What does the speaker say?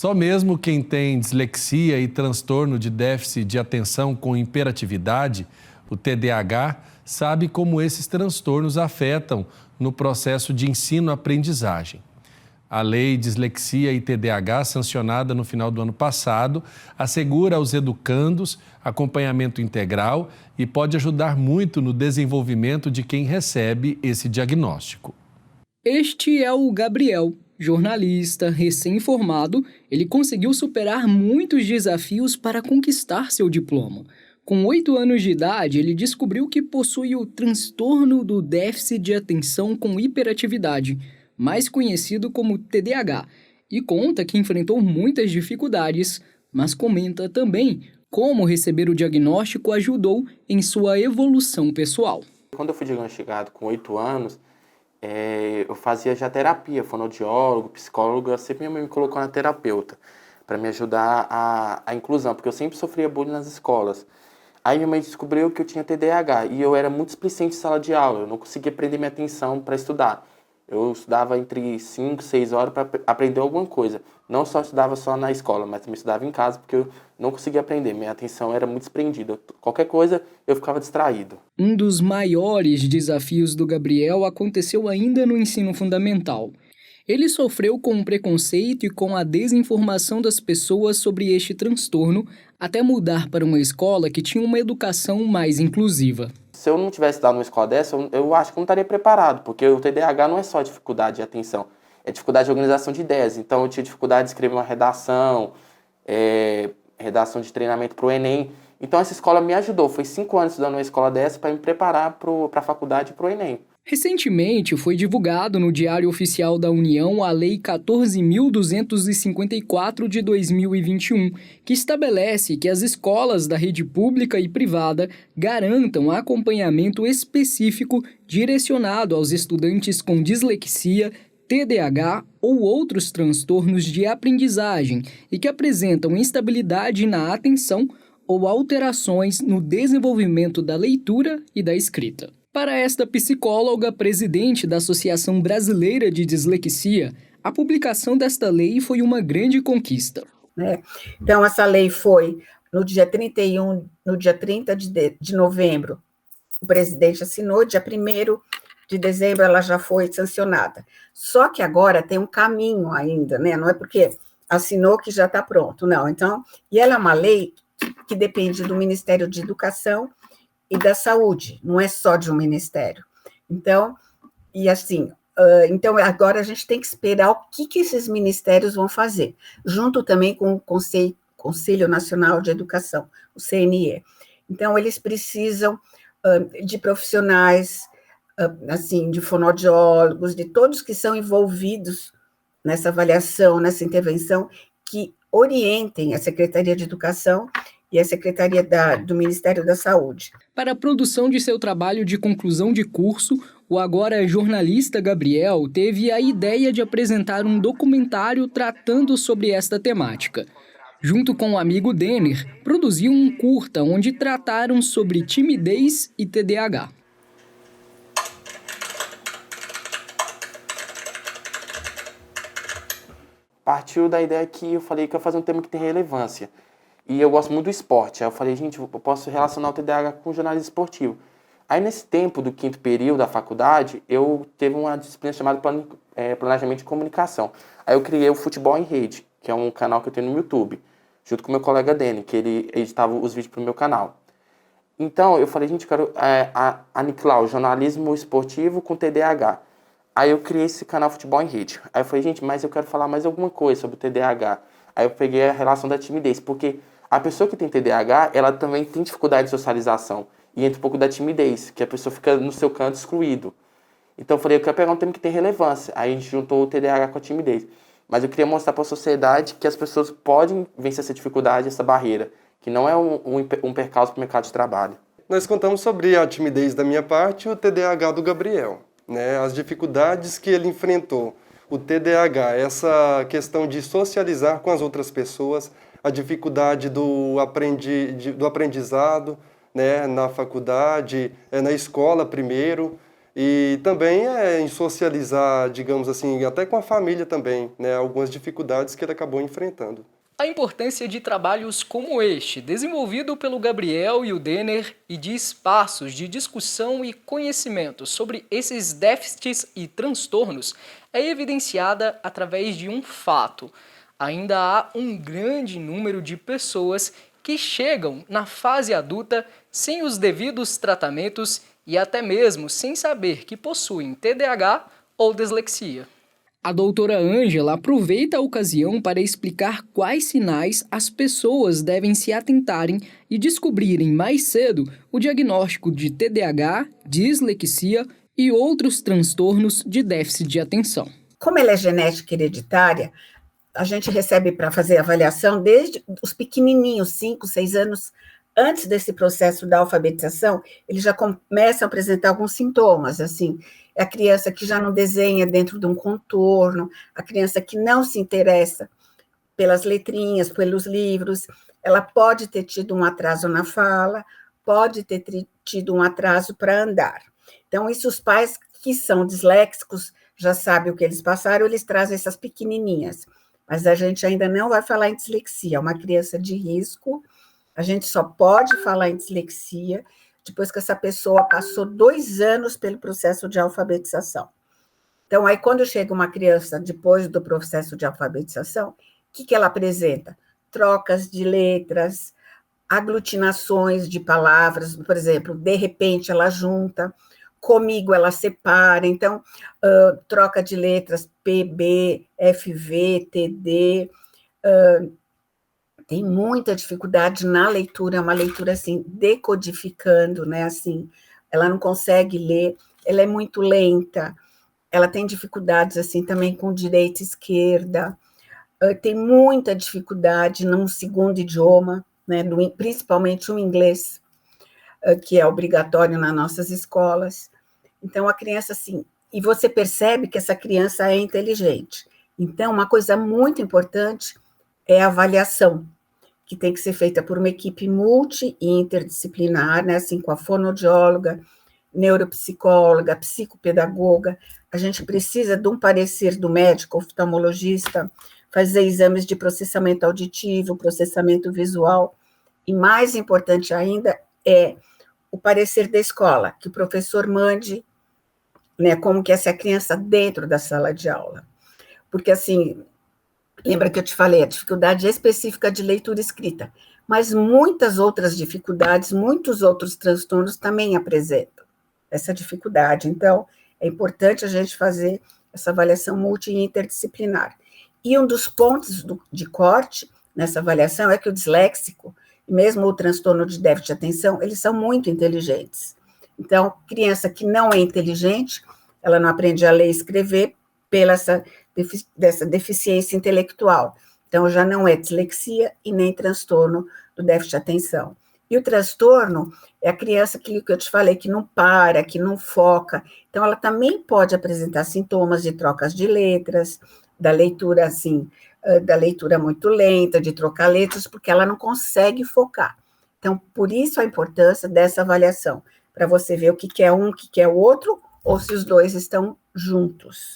Só mesmo quem tem dislexia e transtorno de déficit de atenção com hiperatividade, o TDAH, sabe como esses transtornos afetam no processo de ensino-aprendizagem. A Lei Dislexia e TDAH, sancionada no final do ano passado, assegura aos educandos acompanhamento integral e pode ajudar muito no desenvolvimento de quem recebe esse diagnóstico. Este é o Gabriel. Jornalista, recém-formado, ele conseguiu superar muitos desafios para conquistar seu diploma. Com 8 anos de idade, ele descobriu que possui o transtorno do déficit de atenção com hiperatividade, mais conhecido como TDAH, e conta que enfrentou muitas dificuldades, mas comenta também como receber o diagnóstico ajudou em sua evolução pessoal. Quando eu fui diagnosticado com 8 anos, eu fazia já terapia, fonoaudiólogo, psicólogo, sempre minha mãe me colocou na terapeuta, para me ajudar a inclusão, porque eu sempre sofria bullying nas escolas. Aí minha mãe descobriu que eu tinha TDAH e eu era muito displicente em sala de aula, eu não conseguia prender minha atenção para estudar. Eu estudava entre 5 e 6 horas para aprender alguma coisa. Não só estudava só na escola, mas também estudava em casa, porque eu não conseguia aprender. Minha atenção era muito desprendida. Qualquer coisa, eu ficava distraído. Um dos maiores desafios do Gabriel aconteceu ainda no ensino fundamental. Ele sofreu com o preconceito e com a desinformação das pessoas sobre este transtorno, até mudar para uma escola que tinha uma educação mais inclusiva. Se eu não tivesse estudado numa escola dessa, eu acho que não estaria preparado, porque o TDAH não é só dificuldade de atenção, é dificuldade de organização de ideias. Então eu tinha dificuldade de escrever uma redação, redação de treinamento para o Enem. Então essa escola me ajudou, foi 5 anos estudando numa escola dessa para me preparar para a faculdade e para o Enem. Recentemente, foi divulgado no Diário Oficial da União a Lei 14.254 de 2021, que estabelece que as escolas da rede pública e privada garantam acompanhamento específico direcionado aos estudantes com dislexia, TDAH ou outros transtornos de aprendizagem e que apresentam instabilidade na atenção ou alterações no desenvolvimento da leitura e da escrita. Para esta psicóloga, presidente da Associação Brasileira de Dislexia, a publicação desta lei foi uma grande conquista. Então, essa lei foi no dia 31, no dia 30 de novembro, o presidente assinou, dia 1º de dezembro ela já foi sancionada. Só que agora tem um caminho ainda, né? Não é porque assinou que já está pronto, não. Então, e ela é uma lei que depende do Ministério de Educação e da Saúde, não é só de um ministério. Então, e assim, então agora a gente tem que esperar o que esses ministérios vão fazer, junto também com o Conselho Nacional de Educação, o CNE. Então, eles precisam de profissionais, assim, de fonoaudiólogos, de todos que são envolvidos nessa avaliação, nessa intervenção, que orientem a Secretaria de Educação e a Secretaria do Ministério da Saúde. Para a produção de seu trabalho de conclusão de curso, o agora jornalista Gabriel teve a ideia de apresentar um documentário tratando sobre esta temática. Junto com o amigo Denner, produziu um curta onde trataram sobre timidez e TDAH. Partiu da ideia que eu falei que eu ia fazer um tema que tem relevância. E eu gosto muito do esporte. Aí eu falei, gente, eu posso relacionar o TDAH com o jornalismo esportivo. Aí nesse tempo do 5º período da faculdade, eu teve uma disciplina chamada Planejamento de Comunicação. Aí eu criei o Futebol em Rede, que é um canal que eu tenho no YouTube, junto com meu colega Dani, que ele editava os vídeos para o meu canal. Então eu falei, gente, eu quero aniquilar o jornalismo esportivo com TDAH. Aí eu criei esse canal Futebol em Rede. Aí eu falei, gente, mas eu quero falar mais alguma coisa sobre o TDAH. Aí eu peguei a relação da timidez, porque a pessoa que tem TDAH, ela também tem dificuldade de socialização. E entra um pouco da timidez, que a pessoa fica no seu canto excluído. Então eu falei, eu quero pegar um tema que tem relevância. Aí a gente juntou o TDAH com a timidez. Mas eu queria mostrar para a sociedade que as pessoas podem vencer essa dificuldade, essa barreira, que não é um percalço para o mercado de trabalho. Nós contamos sobre a timidez da minha parte e o TDAH do Gabriel, né? As dificuldades que ele enfrentou. O TDAH, essa questão de socializar com as outras pessoas, a dificuldade do aprendizado, né, na faculdade, na escola primeiro, E também em socializar, digamos assim, até com a família também, né, algumas dificuldades que ele acabou enfrentando. A importância de trabalhos como este, desenvolvido pelo Gabriel e o Denner, e de espaços de discussão e conhecimento sobre esses déficits e transtornos, é evidenciada através de um fato. Ainda há um grande número de pessoas que chegam na fase adulta sem os devidos tratamentos e até mesmo sem saber que possuem TDAH ou dislexia. A doutora Ângela aproveita a ocasião para explicar quais sinais as pessoas devem se atentarem e descobrirem mais cedo o diagnóstico de TDAH, dislexia e outros transtornos de déficit de atenção. Como ela é genética hereditária, a gente recebe para fazer avaliação desde os pequenininhos, 5, 6 anos, antes desse processo da alfabetização, eles já começam a apresentar alguns sintomas, assim, é a criança que já não desenha dentro de um contorno, a criança que não se interessa pelas letrinhas, pelos livros, ela pode ter tido um atraso na fala, pode ter tido um atraso para andar. Então, isso os pais que são disléxicos já sabem o que eles passaram, eles trazem essas pequenininhas. Mas a gente ainda não vai falar em dislexia, é uma criança de risco, a gente só pode falar em dislexia depois que essa pessoa passou 2 anos pelo processo de alfabetização. Então, aí quando chega uma criança depois do processo de alfabetização, o que ela apresenta? Trocas de letras, aglutinações de palavras, por exemplo, de repente ela junta, comigo ela separa, então, troca de letras, PB, FV, TD, tem muita dificuldade na leitura, é uma leitura, assim, decodificando, né, assim, ela não consegue ler, ela é muito lenta, ela tem dificuldades, assim, também com direita e esquerda, tem muita dificuldade num segundo idioma, né, principalmente o inglês, que é obrigatório nas nossas escolas. Então, a criança, assim, e você percebe que essa criança é inteligente. Então, uma coisa muito importante é a avaliação, que tem que ser feita por uma equipe multi e interdisciplinar, né, assim, com a fonoaudióloga, neuropsicóloga, psicopedagoga. A gente precisa de um parecer do médico oftalmologista, fazer exames de processamento auditivo, processamento visual, e mais importante ainda é o parecer da escola, que o professor mande, né, como que é essa criança dentro da sala de aula. Porque, assim, lembra que eu te falei, a dificuldade específica de leitura e escrita, mas muitas outras dificuldades, muitos outros transtornos também apresentam essa dificuldade. Então, é importante a gente fazer essa avaliação multi e interdisciplinar. E um dos pontos de corte nessa avaliação é que o disléxico, mesmo o transtorno de déficit de atenção, eles são muito inteligentes. Então, criança que não é inteligente, ela não aprende a ler e escrever dessa deficiência intelectual. Então, já não é dislexia e nem transtorno do déficit de atenção. E o transtorno é a criança que eu te falei, que não para, que não foca. Então, ela também pode apresentar sintomas de trocas de letras, da leitura, assim, da leitura muito lenta, de trocar letras, porque ela não consegue focar. Então, por isso a importância dessa avaliação, para você ver o que é um, o que é o outro, ou se os dois estão juntos.